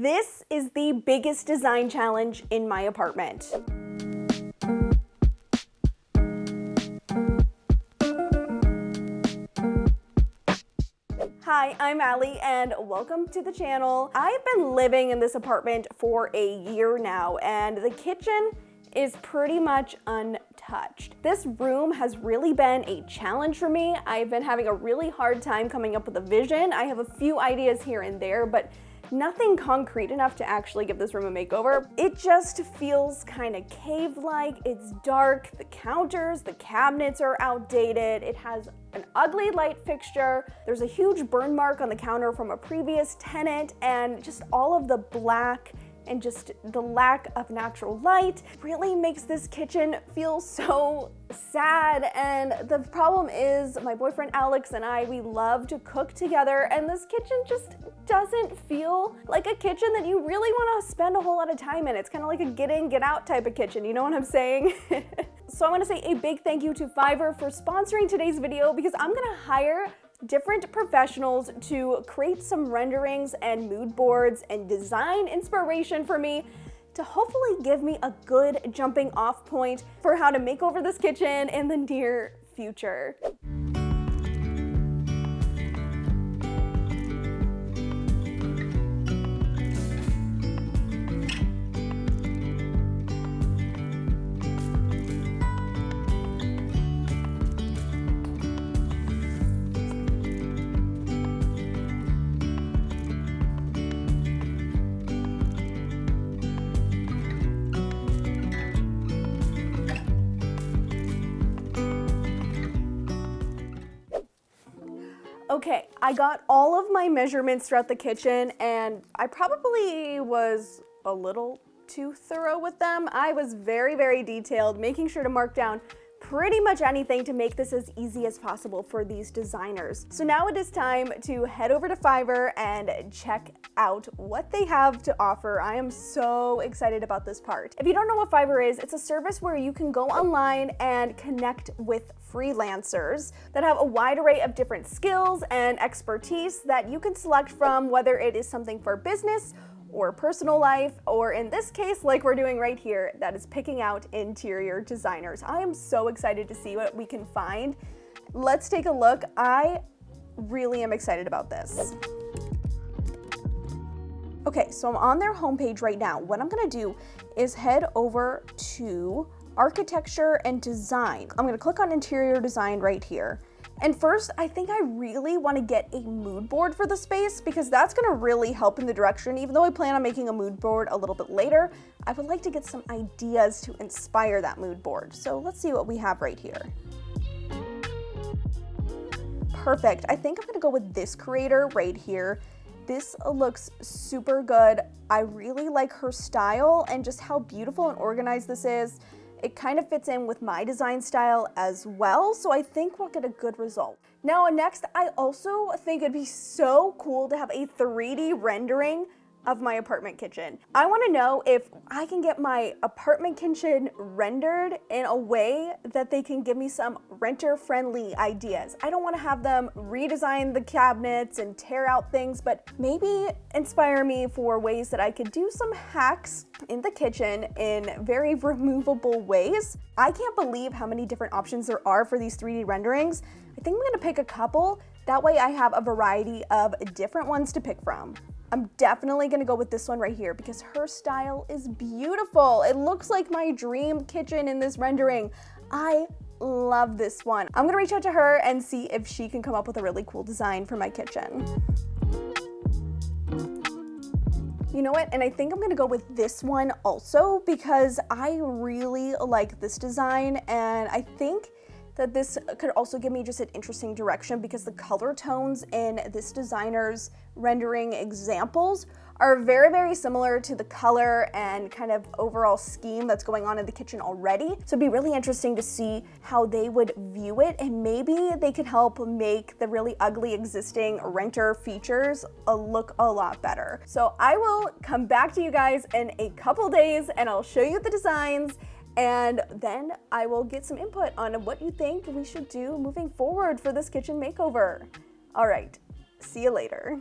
This is the biggest design challenge in my apartment. Hi, I'm Alli and welcome to the channel. I've been living in this apartment for a year now and the kitchen is pretty much untouched. This room has really been a challenge for me. I've been having a really hard time coming up with a vision. I have a few ideas here and there, but nothing concrete enough to actually give this room a makeover. It just feels kind of cave-like. It's dark, the counters, the cabinets are outdated. It has an ugly light fixture. There's a huge burn mark on the counter from a previous tenant, and just all of the black and just the lack of natural light really makes this kitchen feel so sad. And the problem is my boyfriend Alex and I, we love to cook together, and this kitchen just doesn't feel like a kitchen that you really want to spend a whole lot of time in. It's kind of like a get in, get out type of kitchen, you know what I'm saying? So I want to say a big thank you to Fiverr for sponsoring today's video, because I'm gonna hire different professionals to create some renderings and mood boards and design inspiration for me to hopefully give me a good jumping off point for how to make over this kitchen in the near future. Okay, I got all of my measurements throughout the kitchen and I probably was a little too thorough with them. I was very detailed, making sure to mark down pretty much anything to make this as easy as possible for these designers. So now it is time to head over to Fiverr and check out what they have to offer. I am so excited about this part. If you don't know what Fiverr is, it's a service where you can go online and connect with freelancers that have a wide array of different skills and expertise that you can select from, whether it is something for business or personal life, or in this case, like we're doing right here, that is picking out interior designers. I am so excited to see what we can find. Let's take a look. I really am excited about this. Okay, so I'm on their homepage right now. What I'm gonna do is head over to architecture and design. I'm gonna click on interior design right here. And first, I think I really want to get a mood board for the space, because that's going to really help in the direction. Even though I plan on making a mood board a little bit later, I would like to get some ideas to inspire that mood board. So let's see what we have right here. Perfect. I think I'm going to go with this creator right here. This looks super good. I really like her style and just how beautiful and organized this is. It kind of fits in with my design style as well, so I think we'll get a good result. Now next, I also think it'd be so cool to have a 3D rendering of my apartment kitchen. I want to know if I can get my apartment kitchen rendered in a way that they can give me some renter-friendly ideas. I don't want to have them redesign the cabinets and tear out things, but maybe inspire me for ways that I could do some hacks in the kitchen in very removable ways. I can't believe how many different options there are for these 3D renderings. I think I'm gonna pick a couple. That way I have a variety of different ones to pick from. I'm definitely gonna go with this one right here because her style is beautiful. It looks like my dream kitchen in this rendering. I love this one. I'm gonna reach out to her and see if she can come up with a really cool design for my kitchen. You know what? And I think I'm gonna go with this one also because I really like this design, and I think that this could also give me just an interesting direction because the color tones in this designer's rendering examples are very similar to the color and kind of overall scheme that's going on in the kitchen already. So it'd be really interesting to see how they would view it, and maybe they could help make the really ugly existing renter features look a lot better. So I will come back to you guys in a couple days and I'll show you the designs, and then I will get some input on what you think we should do moving forward for this kitchen makeover. All right, see you later.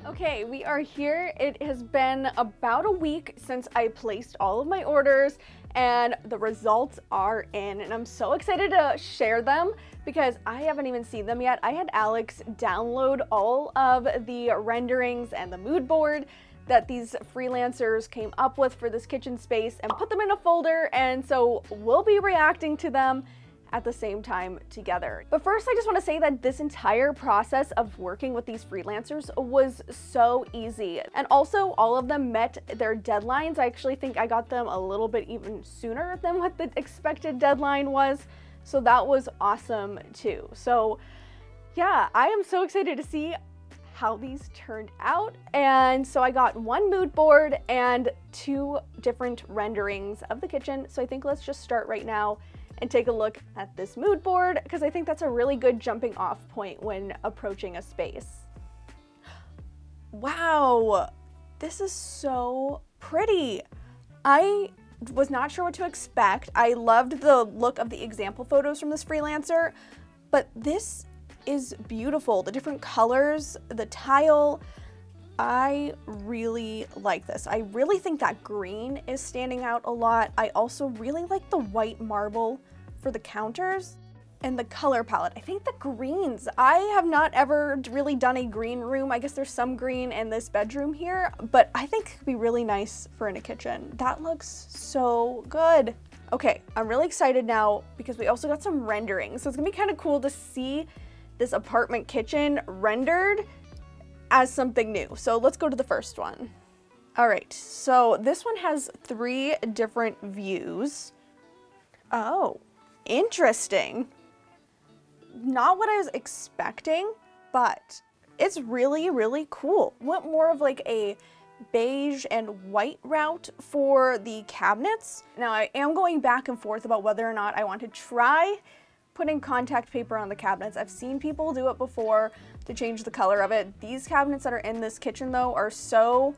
Okay, we are here. It has been about a week since I placed all of my orders and the results are in, and I'm so excited to share them because I haven't even seen them yet. I had Alex download all of the renderings and the mood board that these freelancers came up with for this kitchen space and put them in a folder, and so we'll be reacting to them at the same time together. But first, I just want to say that this entire process of working with these freelancers was so easy. And also, all of them met their deadlines. I actually think I got them a little bit even sooner than what the expected deadline was. So that was awesome too. So yeah, I am so excited to see how these turned out. And so I got one mood board and 2 different renderings of the kitchen. So I think let's just start right now and take a look at this mood board, because I think that's a really good jumping off point when approaching a space. Wow, this is so pretty. I was not sure what to expect. I loved the look of the example photos from this freelancer, but this is beautiful. The different colors, the tile, I really like this. I really think that green is standing out a lot. I also really like the white marble for the counters and the color palette. I think the greens, I have not ever really done a green room. I guess there's some green in this bedroom here, but I think it could be really nice for in a kitchen. That looks so good. Okay, I'm really excited now because we also got some renderings. So it's gonna be kind of cool to see this apartment kitchen rendered as something new. So let's go to the first one. All right, so this one has 3 different views. Oh, interesting. Not what I was expecting, but it's really, really cool. Went more of like a beige and white route for the cabinets. Now I am going back and forth about whether or not I want to try putting contact paper on the cabinets. I've seen people do it before to change the color of it. These cabinets that are in this kitchen though are so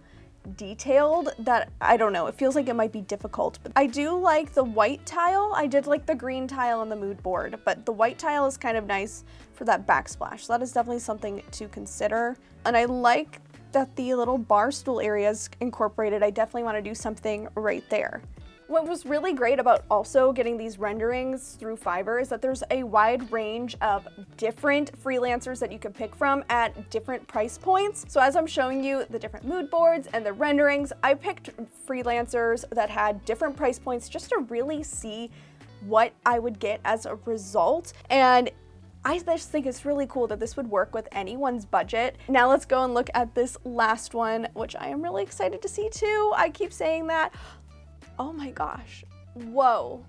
detailed that I don't know, it feels like it might be difficult. But I do like the white tile. I did like the green tile on the mood board, but the white tile is kind of nice for that backsplash. So that is definitely something to consider. And I like that the little bar stool area is incorporated. I definitely want to do something right there. What was really great about also getting these renderings through Fiverr is that there's a wide range of different freelancers that you can pick from at different price points. So as I'm showing you the different mood boards and the renderings, I picked freelancers that had different price points just to really see what I would get as a result. And I just think it's really cool that this would work with anyone's budget. Now let's go and look at this last one, which I am really excited to see too. I keep saying that. Oh my gosh, whoa.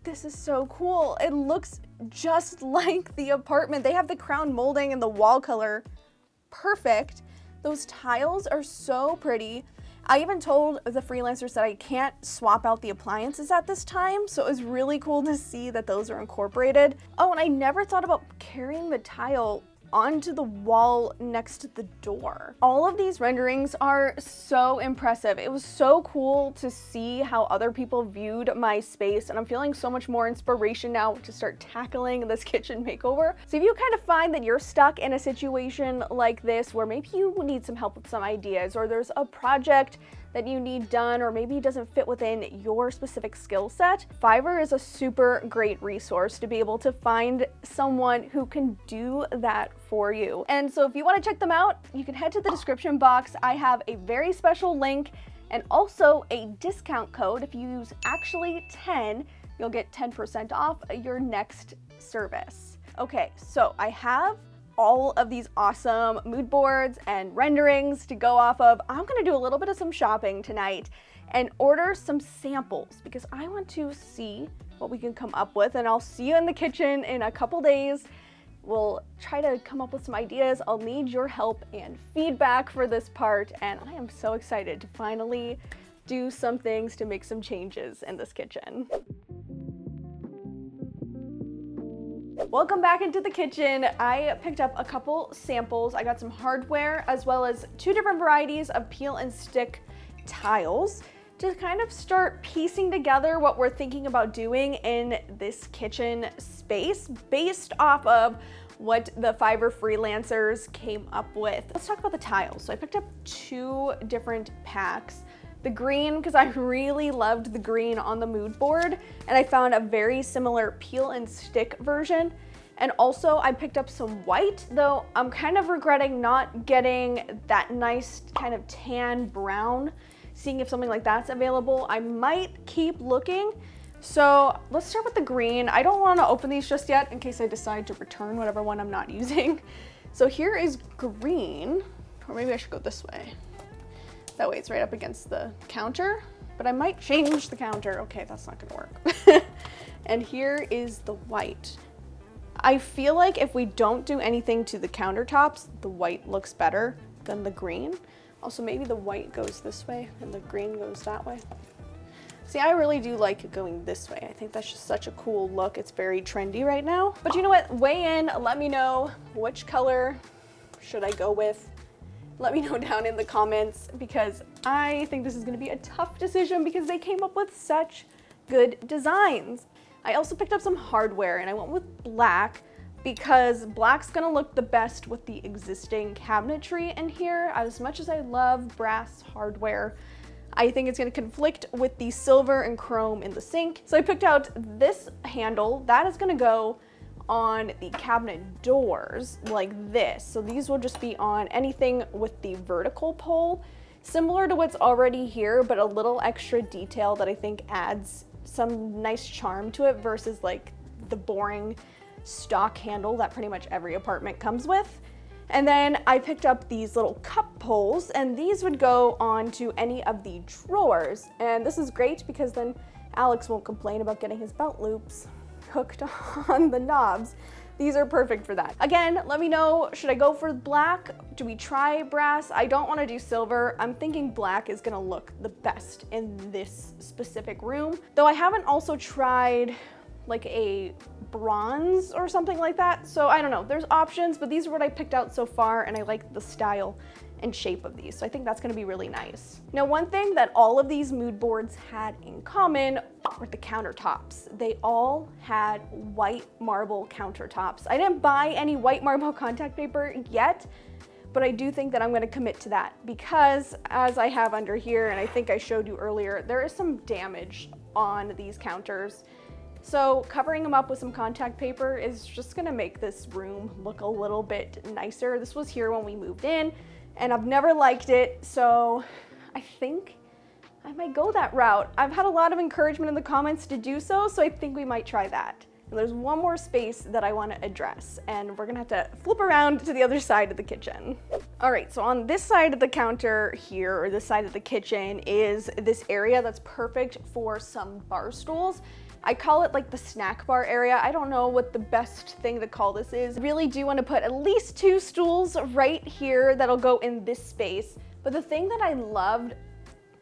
This is so cool. It looks just like the apartment. They have the crown molding and the wall color perfect. Those tiles are so pretty. I even told the freelancers that I can't swap out the appliances at this time, so it was really cool to see that those are incorporated. Oh, and I never thought about carrying the tile onto the wall next to the door. All of these renderings are so impressive. It was so cool to see how other people viewed my space, and I'm feeling so much more inspiration now to start tackling this kitchen makeover. So if you kind of find that you're stuck in a situation like this where maybe you need some help with some ideas, or there's a project that you need done, or maybe it doesn't fit within your specific skill set, Fiverr is a super great resource to be able to find someone who can do that for you. And so if you want to check them out, you can head to the description box. I have a very special link and also a discount code. If you use actually10, you'll get 10% off your next service. Okay, so I have all of these awesome mood boards and renderings to go off of. I'm gonna do a little bit of some shopping tonight and order some samples because I want to see what we can come up with, and I'll see you in the kitchen in a couple days. We'll try to come up with some ideas. I'll need your help and feedback for this part, and I am so excited to finally do some things to make some changes in this kitchen. Welcome back into the kitchen. I picked up a couple samples. I got some hardware as well as 2 different varieties of peel and stick tiles to kind of start piecing together what we're thinking about doing in this kitchen space based off of what the Fiverr freelancers came up with. Let's talk about the tiles. So I picked up 2 different packs. The green, because I really loved the green on the mood board, and I found a very similar peel and stick version. And also I picked up some white, though I'm kind of regretting not getting that nice kind of tan brown, seeing if something like that's available. I might keep looking. So let's start with the green. I don't want to open these just yet in case I decide to return whatever one I'm not using. So here is green, or maybe I should go this way. That way it's right up against the counter, but I might change the counter. Okay, that's not gonna work. And here is the white. I feel like if we don't do anything to the countertops, the white looks better than the green. Also, maybe the white goes this way and the green goes that way. See, I really do like going this way. I think that's just such a cool look. It's very trendy right now. But you know what? Weigh in, let me know which color should I go with. Let me know down in the comments, because I think this is gonna be a tough decision because they came up with such good designs. I also picked up some hardware, and I went with black because black's gonna look the best with the existing cabinetry in here. As much as I love brass hardware, I think it's gonna conflict with the silver and chrome in the sink. So I picked out this handle. That is gonna go on the cabinet doors like this. So these will just be on anything with the vertical pole, similar to what's already here, but a little extra detail that I think adds some nice charm to it versus like the boring stock handle that pretty much every apartment comes with. And then I picked up these little cup holes, and these would go onto any of the drawers. And this is great because then Alex won't complain about getting his belt loops hooked on the knobs. These are perfect for that. Again, let me know, should I go for black? Do we try brass? I don't want to do silver. I'm thinking black is gonna look the best in this specific room. Though I haven't also tried like a bronze or something like that. So I don't know, there's options, but these are what I picked out so far, and I like the style and shape of these. So I think that's gonna be really nice. Now, one thing that all of these mood boards had in common were the countertops. They all had white marble countertops. I didn't buy any white marble contact paper yet, but I do think that I'm gonna commit to that because, as I have under here, and I think I showed you earlier, there is some damage on these counters. So covering them up with some contact paper is just gonna make this room look a little bit nicer. This was here when we moved in, and I've never liked it, so I think I might go that route. I've had a lot of encouragement in the comments to do so, so I think we might try that. And there's one more space that I want to address, and we're gonna have to flip around to the other side of the kitchen. All right, so on this side of the counter here, or this side of the kitchen, is this area that's perfect for some bar stools. I call it like the snack bar area. I don't know what the best thing to call this is. I really do want to put at least 2 stools right here that'll go in this space. But the thing that I loved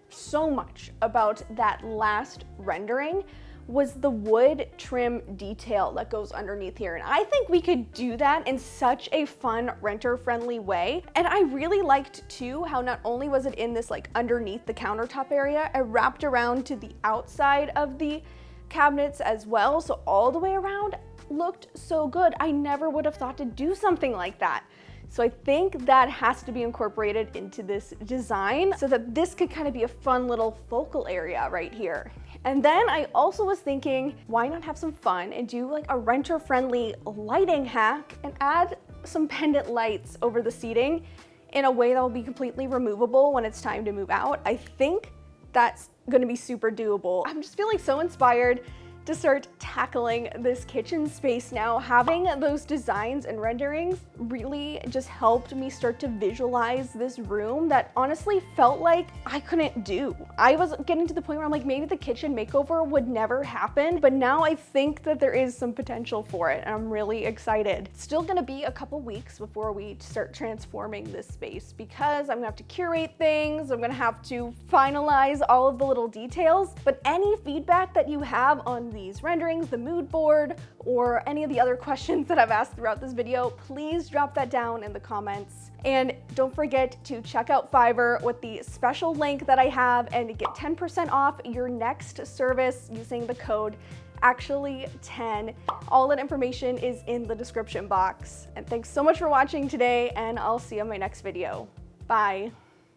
so much about that last rendering was the wood trim detail that goes underneath here. And I think we could do that in such a fun, renter-friendly way. And I really liked too how not only was it in this like underneath the countertop area, it wrapped around to the outside of the cabinets as well, so all the way around looked so good. I never would have thought to do something like that. So I think that has to be incorporated into this design so that this could kind of be a fun little focal area right here. And then I also was thinking, why not have some fun and do like a renter-friendly lighting hack and add some pendant lights over the seating in a way that will be completely removable when it's time to move out. I think that's gonna be super doable. I'm just feeling so inspired to start tackling this kitchen space now. Having those designs and renderings really just helped me start to visualize this room that honestly felt like I couldn't do. I was getting to the point where I'm like, maybe the kitchen makeover would never happen, but now I think that there is some potential for it, and I'm really excited. It's still gonna be a couple weeks before we start transforming this space because I'm gonna have to curate things, I'm gonna have to finalize all of the little details, but any feedback that you have on these renderings, the mood board, or any of the other questions that I've asked throughout this video, please drop that down in the comments. And don't forget to check out Fiverr with the special link that I have and get 10% off your next service using the code actually 10. All that information is in the description box. And thanks so much for watching today, and I'll see you in my next video. Bye.